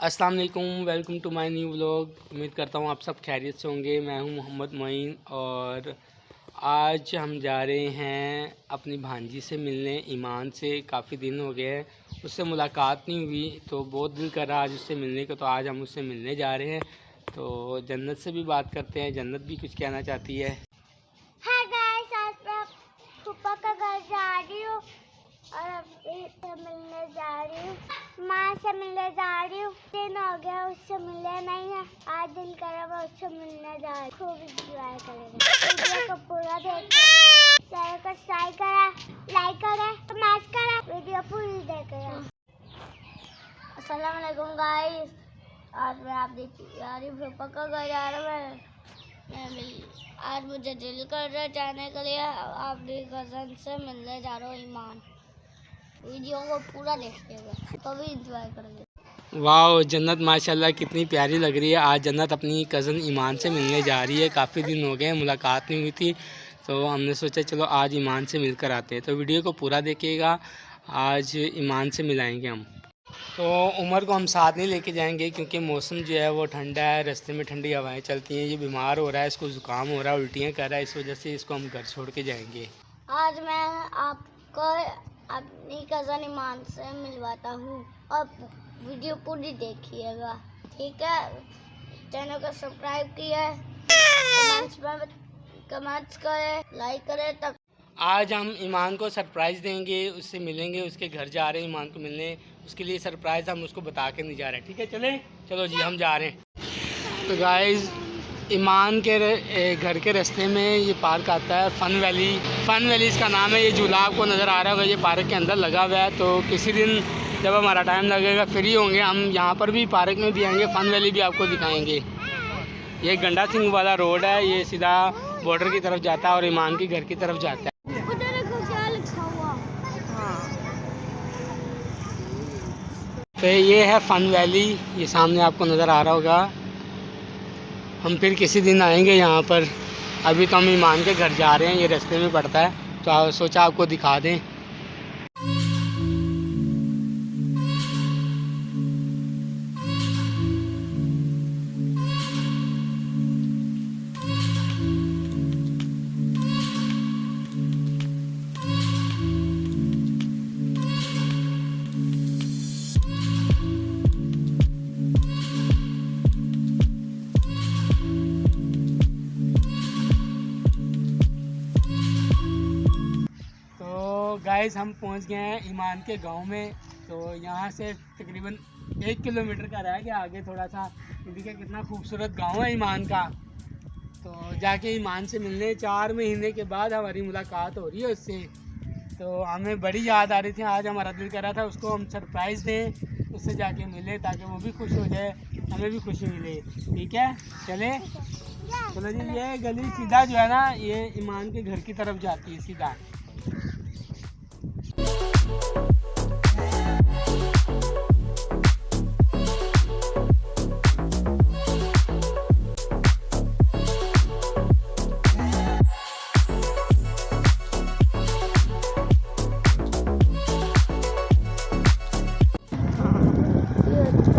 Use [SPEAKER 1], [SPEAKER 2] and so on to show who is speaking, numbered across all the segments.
[SPEAKER 1] अस्सलाम वालेकुम, welcome to my new vlog. उम्मीद करता हूँ आप सब खैरियत से होंगे। मैं हूँ मोहम्मद मोइन और आज हम जा रहे हैं अपनी भांजी से मिलने, ईमान से। काफ़ी दिन हो गए हैं, उससे मुलाकात नहीं हुई तो बहुत दिल कर रहा आज उससे मिलने का, तो आज हम उससे मिलने जा रहे हैं। तो जन्नत से भी बात करते हैं, जन्नत भी कुछ कहना चाहती है।
[SPEAKER 2] हाय गाइस, आज मैं फूफा का घर जा रही हूँ और अभी से मिलने जा रही हूँ, माँ से मिलने जा रही हूँ। दिन हो गया उससे मिले नहीं है, आज दिल करा मैं उससे मिलने जा रही हूँ। खूब इंजॉय करेंगे, वीडियो को पूरा देखना, चैनल को सब्सक्राइब करा, लाइक करा, कमेंट करा, वीडियो पूरी देखना। अस्सलाम वालेकुम गाइस, आज मैं आप देखिए यार फूफा का घर जा रहा हूँ। आज मुझे दिल कर रहा है जाने के लिए, अपनी कज़न से मिलने जा रहा हूँ ईमान। वीडियो को पूरा देखिएगा, तभी एंजॉय करेंगे।
[SPEAKER 1] वाह, जन्नत माशाल्लाह कितनी प्यारी लग रही है। आज जन्नत अपनी कज़न ईमान से मिलने जा रही है। काफ़ी दिन हो गए, मुलाकात नहीं हुई थी, तो हमने सोचा चलो आज ईमान से मिलकर आते हैं। तो वीडियो को पूरा देखिएगा, आज ईमान से मिलाएंगे हम। तो उमर को हम साथ नहीं लेके जाएंगे क्योंकि मौसम जो है वो ठंडा है, रास्ते में ठंडी हवाएं चलती हैं। ये बीमार हो रहा है, इसको ज़ुकाम हो रहा है, उल्टियाँ कर रहा है, इस वजह से इसको हम घर छोड़ के जाएंगे।
[SPEAKER 2] आज मैं आपको अपनी कज़न ईमान से मिलवाता हूँ और वीडियो पूरी देखिएगा, ठीक है। चैनल को सब्सक्राइब किया, कमेंट्स करें, लाइक करें। तब
[SPEAKER 1] आज हम ईमान को सरप्राइज़ देंगे, उससे मिलेंगे, उसके घर जा रहे हैं ईमान को मिलने। उसके लिए सरप्राइज़ हम उसको बता के नहीं जा रहे, ठीक है। चलो जी, हम जा रहे हैं। तो गाइस, ईमान के घर के रास्ते में ये पार्क आता है, फ़न वैली इसका नाम है। ये झूला आपको नज़र आ रहा होगा, ये पार्क के अंदर लगा हुआ है। तो किसी दिन जब हमारा टाइम लगेगा, फ्री होंगे, हम यहाँ पर भी पार्क में भी आएंगे, फ़न वैली भी आपको दिखाएंगे। ये गंडा सिंह वाला रोड है, ये सीधा बॉर्डर की तरफ जाता है और ईमान के घर की तरफ जाता है। तो ये है फ़न वैली, ये सामने आपको नज़र आ रहा होगा। हम फिर किसी दिन आएंगे यहाँ पर, अभी तो हम ईमान के घर जा रहे हैं, ये रास्ते में पड़ता है, तो सोचा आपको दिखा दें। गाइस, हम पहुंच गए हैं ईमान के गांव में। तो यहाँ से तकरीबन 1 किलोमीटर का रह गया आगे थोड़ा सा। देखिए कितना खूबसूरत गांव है ईमान का। तो जाके ईमान से मिलने 4 महीने के बाद हमारी मुलाकात हो रही है उससे। तो हमें बड़ी याद आ रही थी, आज हमारा दिल कर रहा था उसको हम सरप्राइज़ दें, उससे जाके मिले ताकि वो भी खुश हो जाए, हमें भी खुशी मिले, ठीक है। चलो जी, ये गली सीधा जो है ना, ये ईमान के घर की तरफ जाती है सीधा।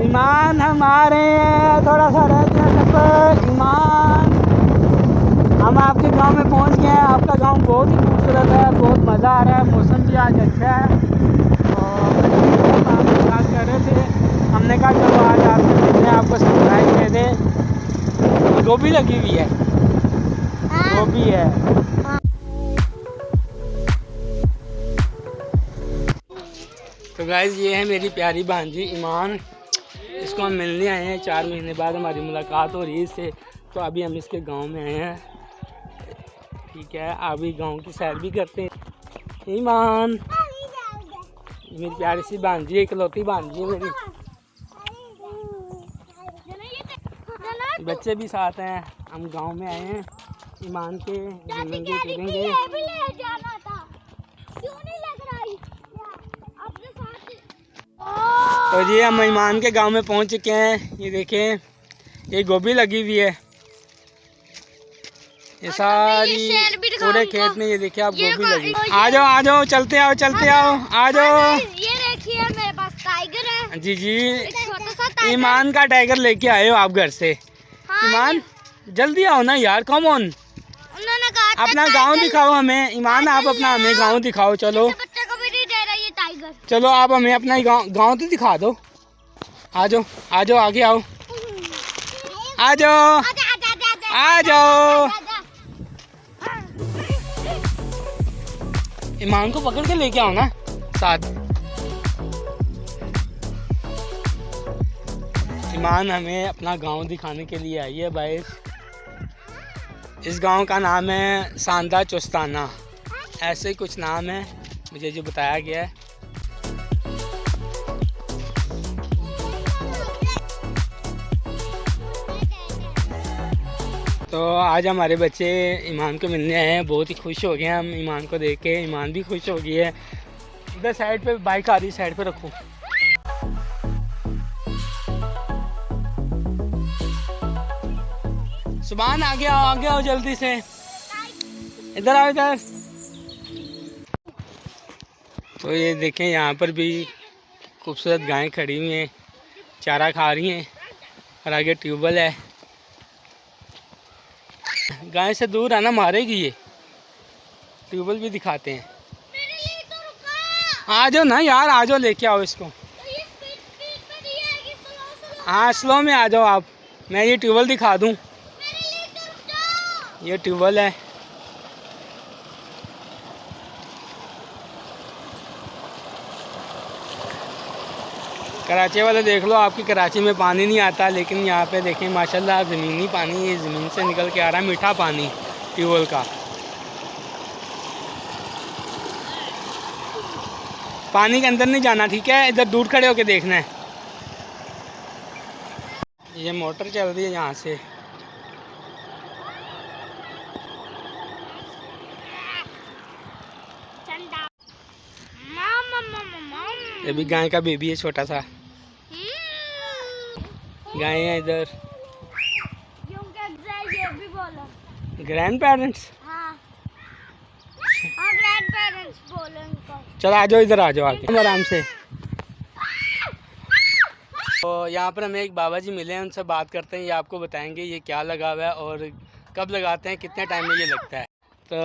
[SPEAKER 1] ईमान हमारे थोड़ा सा रह गया सफर। ईमान, हम आपके गांव में पहुंच गए हैं। आपका गांव बहुत ही खूबसूरत है, बहुत मज़ा आ रहा है, मौसम भी आज अच्छा है। और हम बात कर रहे थे, हमने कहा चलो आज आपसे मिलते हैं, आपको सरप्राइज दे दें। गोभी लगी हुई है, गोभी है। तो गाइस, ये है मेरी प्यारी भांजी ईमान, इसको हम मिलने आए हैं। 4 महीने बाद हमारी मुलाकात हो रही है इससे। तो अभी हम इसके गांव में आए हैं, ठीक है। अभी गांव की सैर भी करते हैं। ईमान मेरी प्यारी सी भांजी, इकलौती भांजी है मेरी। बच्चे भी साथ हैं। हम गांव में आए हैं, ईमान के घूमेंगे फिरेंगे। तो जी, हम ईमान के गांव में पहुंच चुके हैं। ये देखें, ये गोभी लगी हुई है, ये सारी पूरे खेत में। ये देखिए आप, गोभी लगी। आ जाओ, चलते आओ, आ जाओ।
[SPEAKER 2] ये देखिए मेरे पास टाइगर है।
[SPEAKER 1] जी,
[SPEAKER 2] छोटा सा
[SPEAKER 1] ईमान का टाइगर लेके आए हो आप घर से।
[SPEAKER 2] हाँ,
[SPEAKER 1] ईमान जल्दी आओ ना यार, कम ऑन।
[SPEAKER 2] उन्होंने कहा था
[SPEAKER 1] अपना गांव दिखाओ हमें। ईमान आप अपना हमें गांव दिखाओ। चलो
[SPEAKER 2] बच्चे को भी नहीं दे रहा ये टाइगर।
[SPEAKER 1] चलो आप हमें अपना गांव तो दिखा दो। आ जाओ आ जाओ, आगे आओ, आ जाओ आ जाओ। ईमान को पकड़ के लेके आओ ना साथ। ईमान हमें अपना गांव दिखाने के लिए आई है भाई। इस गांव का नाम है सांदा चुस्ताना, ऐसे ही कुछ नाम है मुझे जो बताया गया है। तो आज हमारे बच्चे ईमान को मिलने आए हैं, बहुत ही खुश हो गए हैं हम ईमान को देख के। ईमान भी खुश हो गई है। इधर साइड पे बाइक आ रही, साइड पे रखो। सुभान आगे आओ जल्दी से। इधर आओ इधर। तो ये देखें यहाँ पर भी खूबसूरत गायें खड़ी हुई हैं, चारा खा रही हैं और आगे ट्यूबवेल है। गाय से दूर आना मारेगी ये। ट्यूबवेल भी दिखाते हैं। आ जाओ ना यार, आ जाओ, लेके आओ इसको। हाँ स्लो में आ जाओ आप, मैं ये ट्यूबवेल दिखा दूँ। ये ट्यूबवेल है। कराची वाले देख लो, आपकी कराची में पानी नहीं आता, लेकिन यहाँ पे देखें माशाल्लाह ज़मीनी पानी, ये ज़मीन से निकल के आ रहा है, मीठा पानी ट्यूबवेल का। पानी के अंदर नहीं जाना, ठीक है, इधर दूर खड़े होके देखना है। ये मोटर चल रही है यहाँ से। ये भी गाय का बेबी है, छोटा सा। गाय है इधर। ग्रैंड पेरेंट्स,
[SPEAKER 2] ग्रैंड पेरेंट्स बोलो इनको।
[SPEAKER 1] चलो आ जाओ, इधर आ जाओ आगे आराम से। तो यहाँ पर हमें एक बाबा जी मिले हैं, उनसे बात करते हैं। ये आपको बताएंगे ये क्या लगा हुआ है और कब लगाते हैं, कितने टाइम में ये लगता है। तो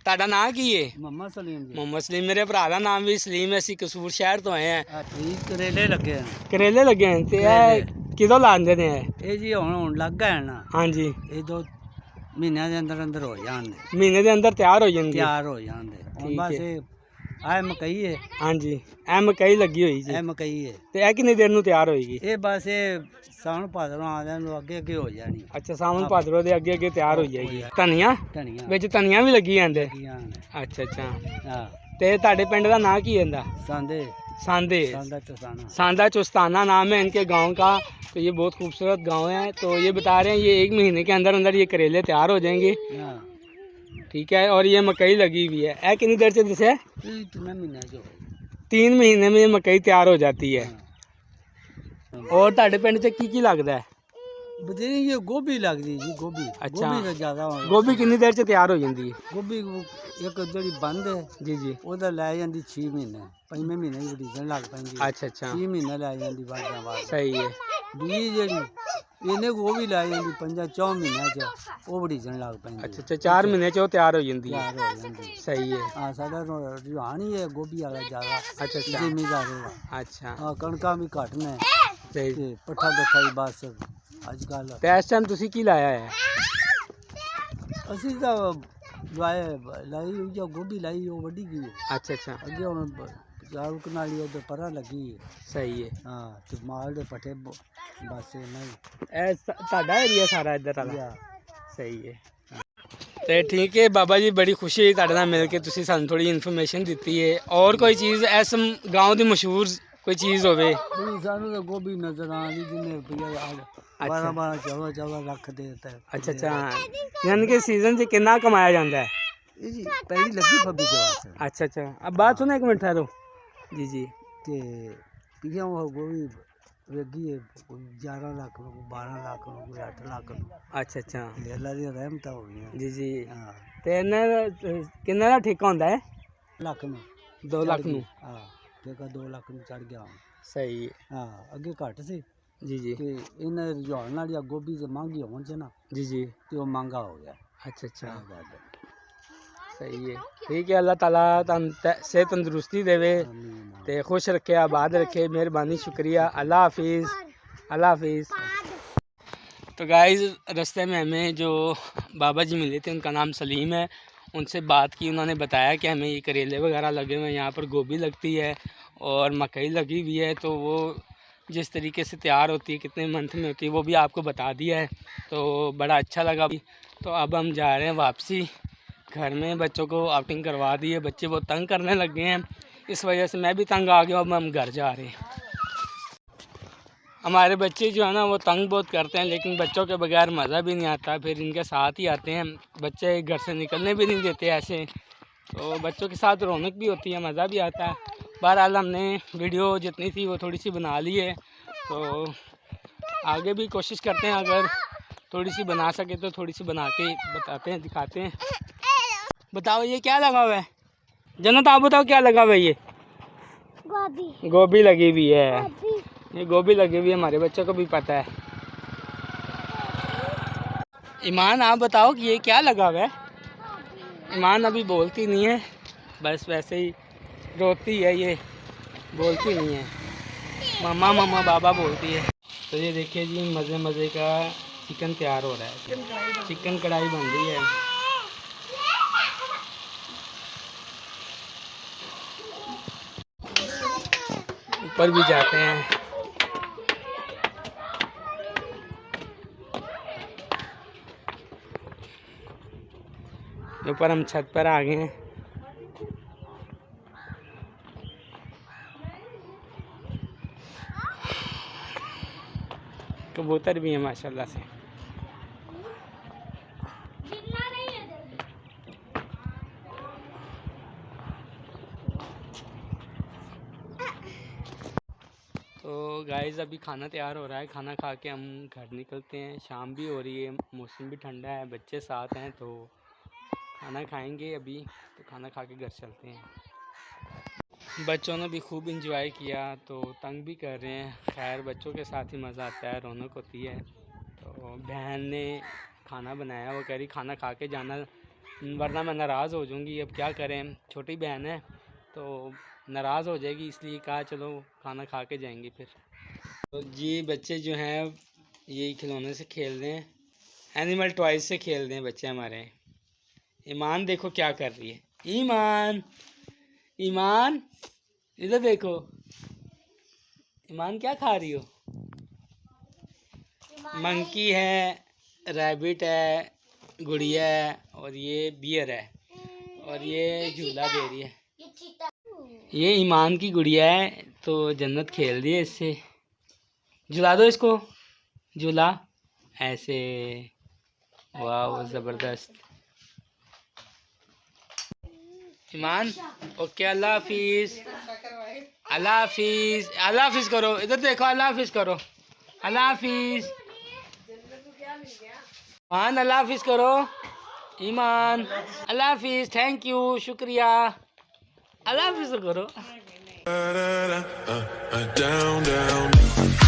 [SPEAKER 1] ਤੁਹਾਡਾ ਨਾਂ ਕੀ ਹੈ?
[SPEAKER 3] ਮੁਹੰਮਦ ਸਲੀਮ ਜੀ।
[SPEAKER 1] ਮੁਹੰਮਦ ਸਲੀਮ। ਮੇਰੇ ਭਰਾ ਦਾ ਨਾਮ ਵੀ ਸਲੀਮ ਹੈ। ਅਸੀਂ ਕਸੂਰ ਸ਼ਹਿਰ ਤੋਂ ਆਏ ਹਾਂ।
[SPEAKER 3] ਠੀਕ ਕਰੇਲੇ ਲੱਗੇ ਹਨ।
[SPEAKER 1] ਕਰੇਲੇ ਲੱਗੇ ਹਨ ਤੇ ਇਹ ਕਿਦੋਂ ਲਾਉਂਦੇ ਨੇ?
[SPEAKER 3] ਇਹ ਜੀ ਹੁਣ ਲੱਗ ਗਏ ਨਾ।
[SPEAKER 1] ਹਾਂਜੀ,
[SPEAKER 3] ਇਹ 2 ਮਹੀਨਿਆਂ ਦੇ ਅੰਦਰ ਹੋ ਜਾਣਗੇ।
[SPEAKER 1] ਮਹੀਨੇ ਦੇ ਅੰਦਰ ਤਿਆਰ ਹੋ ਜਾਣਗੇ।
[SPEAKER 3] ਤਿਆਰ ਹੋ ਜਾਣਗੇ। ਹੁਣ ਬਸ ਇਹ ਆਹ ਮਕਈ ਹੈ।
[SPEAKER 1] ਹਾਂਜੀ, ਇਹ ਮਕਈ ਲੱਗੀ ਹੋਈ ਜੀ।
[SPEAKER 3] ਇਹ ਮਕਈ ਹੈ
[SPEAKER 1] ਤੇ ਇਹ ਕਿੰਨੀ ਦੇਰ ਨੂੰ ਤਿਆਰ ਹੋਏਗੀ?
[SPEAKER 3] ਇਹ ਬਸ ਇਹ ਸਾਉਣ ਭਾਦਰੋਂ ਆ ਜਾਣ ਨੂੰ ਅੱਗੇ ਅੱਗੇ ਹੋ ਜਾਣੀ।
[SPEAKER 1] ਅੱਛਾ, ਸਾਵਣ ਭਾਦਰੋਂ ਦੇ ਅੱਗੇ ਅੱਗੇ ਤਿਆਰ ਹੋ ਜਾਏਗੀ। ਧਨੀਆ
[SPEAKER 3] ਧਨੀਆ
[SPEAKER 1] ਵਿੱਚ ਧਨੀਆ ਵੀ ਲੱਗੀ ਜਾਂਦੇ।
[SPEAKER 3] ਲੱਗੀਆਂ ਨੇ।
[SPEAKER 1] ਅੱਛਾ ਅੱਛਾ।
[SPEAKER 3] ਹਾਂ,
[SPEAKER 1] ਤੇ ਤੁਹਾਡੇ ਪਿੰਡ ਦਾ ਨਾਂ ਕੀ ਹੈ?
[SPEAKER 3] सांदे
[SPEAKER 1] सांदे।
[SPEAKER 3] सांदा चुस्ताना।
[SPEAKER 1] सांदा चुस्ताना नाम है इनके गांव का। तो ये बहुत खूबसूरत गांव है। तो ये बता रहे हैं ये 1 महीने के अंदर अंदर ये करेले तैयार हो जाएंगे,
[SPEAKER 3] हाँ,
[SPEAKER 1] ठीक है। और ये मकई लगी हुई है। ऐ कितनी देर से जैसे?
[SPEAKER 3] ये 3 महीने जो
[SPEAKER 1] 3 महीने में ये मकई तैयार हो जाती है। और ਤੁਹਾਡੇ ਪਿੰਡ 'ਚ ਕੀ ਲੱਗਦਾ ਹੈ?
[SPEAKER 3] बतेरी ये गोभी लगती जी। गोभी
[SPEAKER 1] अच्छा।
[SPEAKER 3] गोभी तो ज्यादा
[SPEAKER 1] ਗੋਭੀ ਕਿੰਨੀ ਦੇਰ 'ਚ ਤਿਆਰ ਹੋ ਜਾਂਦੀ ਹੈ?
[SPEAKER 3] गोभी एक जड़ी बंद है
[SPEAKER 1] जी जी।
[SPEAKER 3] ਉਹਦਾ ਲੈ ਜਾਂਦੀ 6 ਮਹੀਨੇ। 5ਵੇਂ ਮਹੀਨੇ ਦੀ ਬੀਜਣ ਲੱਗ ਪੈਂਦੀ।
[SPEAKER 1] अच्छा अच्छा,
[SPEAKER 3] 6 ਮਹੀਨੇ ਲੈ ਜਾਂਦੀ ਬਾਜਾਂ ਬਾਅਦ।
[SPEAKER 1] सही है।
[SPEAKER 3] ਦੂਜੀ ਜਿਹੜੀ ਇਹਨੇ ਉਹ ਵੀ ਲੈ ਜਾਂਦੀ 5-4 ਮਹੀਨਿਆਂ ਚ ਉਹ ਬੀਜਣ ਲੱਗ ਪੈਂਦੀ।
[SPEAKER 1] अच्छा अच्छा, 4 महीने 'ਚ ਉਹ ਤਿਆਰ ਹੋ ਜਾਂਦੀ ਹੈ।
[SPEAKER 3] ਤਿਆਰ ਹੋ ਜਾਂਦੀ।
[SPEAKER 1] सही है।
[SPEAKER 3] ਆ ਸਾਡਾ ਰੁਝਾਨ ਹੀ ਹੈ ਗੋਭੀ ਵਾਲਾ ਜ਼ਿਆਦਾ।
[SPEAKER 1] अच्छा अच्छा
[SPEAKER 3] ਜ਼ਿਮੀਦਾਰ ਦਾ।
[SPEAKER 1] अच्छा,
[SPEAKER 3] ਆ ਕਣਕਾਂ ਵੀ ਘੱਟ ਨੇ
[SPEAKER 1] सही।
[SPEAKER 3] ਤੇ ਪੱਠਾ ਗੱਠਾ ਹੀ ਬਸ ਅੱਜ ਕੱਲ।
[SPEAKER 1] ਤੇ ਇਸ ਟਾਈਮ ਤੁਸੀਂ ਕੀ ਲਾਇਆ ਹੈ?
[SPEAKER 3] ਅਸੀਂ ਤਾਂ ਲਾਈ ਹੋਈ ਜੋ ਗੋਭੀ ਲਾਈ ਉਹ ਵੱਡੀ ਗਈ ਹੈ।
[SPEAKER 1] अच्छा अच्छा,
[SPEAKER 3] ਅੱਗੇ ਹੁਣ ਚਾਰ ਕਨਾਲੀ ਉਹਦੇ ਪਰਾਂ ਲੱਗੀ ਹੈ।
[SPEAKER 1] सही है।
[SPEAKER 3] ਹਾਂ ਤੇ ਮਾਲ ਦੇ ਪੱਠੇ ਬਸ ਨਹੀਂ।
[SPEAKER 1] ਇਹ ਤੁਹਾਡਾ ਏਰੀਆ ਸਾਰਾ ਇੱਧਰ ਵਾਲਾ?
[SPEAKER 3] ਯਾ
[SPEAKER 1] ਸਹੀ ਹੈ। ਤੇ ਠੀਕ ਹੈ ਬਾਬਾ ਜੀ, ਬੜੀ ਖੁਸ਼ੀ ਹੋਈ ਤੁਹਾਡੇ ਨਾਲ ਮਿਲ ਕੇ। ਤੁਸੀਂ ਸਾਨੂੰ ਥੋੜੀ ਇਨਫੋਰਮੇਸ਼ਨ ਦਿੱਤੀ ਹੈ। ਔਰ ਕੋਈ ਚੀਜ਼ ਇਸ ਗਾਉਂ ਦੀ ਮਸ਼ਹੂਰ ਕੋਈ ਚੀਜ਼ ਹੋਵੇ?
[SPEAKER 3] ਬੜੀ ਸਾਨੂੰ ਤਾਂ ਗੋਭੀ ਨਜ਼ਰ ਆਉਂਦੀ ਜਿਹਨੇ ਰੁਪਈਆ 12 14 ਲੱਖ ਦੇ ਦਿੱਤਾ।
[SPEAKER 1] ਅੱਛਾ ਅੱਛਾ, ਯਾਨੀ ਕਿ ਸੀਜ਼ਨ 'ਚ ਕਿੰਨਾ ਕਮਾਇਆ ਜਾਂਦਾ ਹੈ?
[SPEAKER 3] ਇਹ ਜੀ ਪਹਿਲੀ ਲੱਗੀ ਫੱਬੀ ਦੇ ਵਾਸਤੇ।
[SPEAKER 1] अच्छा अच्छा, अब बात सुनो, 1 मिनट ठहरो जी जी।
[SPEAKER 3] ਤੇ ਪਿਛੇ ਉਹ ਗੋਭੀ ਵੇਗੀ 11 ਲੱਖ ਨੂੰ, 12 ਲੱਖ ਨੂੰ, 8 ਲੱਖ ਨੂੰ।
[SPEAKER 1] अच्छा अच्छा,
[SPEAKER 3] ਇਹ ਅੱਲਾ ਦੀ ਰਹਿਮਤਾਂ ਹੋ ਗਈਆਂ।
[SPEAKER 1] जी जी।
[SPEAKER 3] ਹਾਂ,
[SPEAKER 1] ਤੇ ਇਹਨਾਂ ਦਾ ਕਿੰਨਾ ਦਾ ਠੇਕਾ ਹੁੰਦਾ ਹੈ?
[SPEAKER 3] ਲੱਖ ਨੂੰ
[SPEAKER 1] 2 ਲੱਖ ਨੂੰ।
[SPEAKER 3] ਹਾਂ, ਠੇਕਾ 2 ਲੱਖ ਨੂੰ ਚੜ ਗਿਆ ਹੁਣ।
[SPEAKER 1] सही है।
[SPEAKER 3] ਹਾਂ, ਅੱਗੇ ਘੱਟ ਸੀ
[SPEAKER 1] जी जी
[SPEAKER 3] ਤੇ ਇਹਨਾਂ ਦੇ ਰੁਝਾਨ ਨਾਲ ਜਾਂ ਗੋਭੀ ਤੇ ਮਹਿੰਗੀ ਹੋਣ ਚ ਨਾ
[SPEAKER 1] जी जी।
[SPEAKER 3] ਤੇ ਉਹ ਮਹਿੰਗਾ ਹੋ ਗਿਆ
[SPEAKER 1] अच्छा अच्छा,
[SPEAKER 3] ਇਹ ਗੱਲ ਹੈ।
[SPEAKER 1] सही है। ठीक है, अल्लाह ताला से तंदुरुस्ती देवे,
[SPEAKER 3] आमीन।
[SPEAKER 1] ते खुश रखे, आबाद रखे। मेहरबानी, शुक्रिया। अल्लाह हाफिज़, अल्लाह हाफिज़। तो गाइस, रास्ते में हमें जो बाबा जी मिले थे उनका नाम सलीम है, उनसे बात की। उन्होंने बताया कि हमें ये करेले वगैरह लगे हुए हैं, यहाँ पर गोभी लगती है और मकई लगी हुई है। तो वो जिस तरीके से तैयार होती है, कितने मंथ में होती है, वो भी आपको बता दिया है। तो बड़ा अच्छा लगा। तो अब हम जा रहे हैं वापसी घर में। बच्चों को आउटिंग करवा दी है, बच्चे बहुत तंग करने लग गए हैं, इस वजह से मैं भी तंग आ गया। अब हम घर जा रहे हैं। हमारे बच्चे जो है ना वो तंग बहुत करते हैं, लेकिन बच्चों के बगैर मज़ा भी नहीं आता। फिर इनके साथ ही आते हैं, बच्चे घर से निकलने भी नहीं देते ऐसे। तो बच्चों के साथ रौनक भी होती है, मज़ा भी आता है। बहरहाल हमने वीडियो जितनी थी वो थोड़ी सी बना ली है, तो आगे भी कोशिश करते हैं, अगर थोड़ी सी बना सके तो थोड़ी सी बना के बताते हैं, दिखाते हैं। बताओ ये क्या लगा हुआ है जन्नत, आप बताओ क्या लगा हुआ है? ये
[SPEAKER 2] गोभी
[SPEAKER 1] गोभी लगी हुई है,
[SPEAKER 2] गोभी
[SPEAKER 1] ये गोभी लगी हुई है, हमारे बच्चों को भी पता है। ईमान आप बताओ कि ये क्या लगा हुआ है? ईमान अभी बोलती नहीं है, बस वैसे ही रोती है, ये बोलती नहीं है। मम्मा मम्मा बाबा बोलती है। तो ये देखिए जी, मज़े मज़े का चिकन तैयार हो रहा है, चिकन कढ़ाई बन रही है। ऊपर भी जाते हैं। ऊपर हम छत पर आ गए हैं। कबूतर भी हैं माशाल्लाह से। तो गाइस, अभी खाना तैयार हो रहा है, खाना खा के हम घर निकलते हैं। शाम भी हो रही है, मौसम भी ठंडा है, बच्चे साथ हैं, तो खाना खाएंगे अभी। तो खाना खा के घर चलते हैं। बच्चों ने भी खूब इंजॉय किया, तो तंग भी कर रहे हैं। खैर, बच्चों के साथ ही मज़ा आता है, रौनक होती है। तो बहन ने खाना बनाया, वो कह रही खाना खा के जाना, वरना मैं नाराज़ हो जाऊँगी। अब क्या करें, छोटी बहन है तो नाराज़ हो जाएगी, इसलिए कहा चलो खाना खा के जाएंगे फिर। तो जी, बच्चे जो हैं यही खिलौने से खेल रहे हैं, एनिमल टॉयज़ से खेल रहे हैं बच्चे हमारे। ईमान देखो क्या कर रही है। ईमान, ईमान इधर देखो, ईमान क्या खा रही हो? मंकी है, रैबिट है, गुड़िया है, और ये बियर है, और ये झूला दे रही है। ये ईमान की गुड़िया है, तो जन्नत खेल रही है इससे। झुला दो इसको, झूला ऐसे। वाह, ज़बरदस्त। ईमान ओके, अल्लाह हाफिज़, अल्लाह हाफिज़, अल्लाह हाफिज़ करो। इधर देखो, अल्लाह हाफिज़ करो, अल्लाह हाफिज़। ईमान अल्लाह हाफिज़ करो। ईमान अल्लाह हाफिज़, थैंक यू, शुक्रिया। अल्लाह हाफिज़ करो।
[SPEAKER 4] Down, down.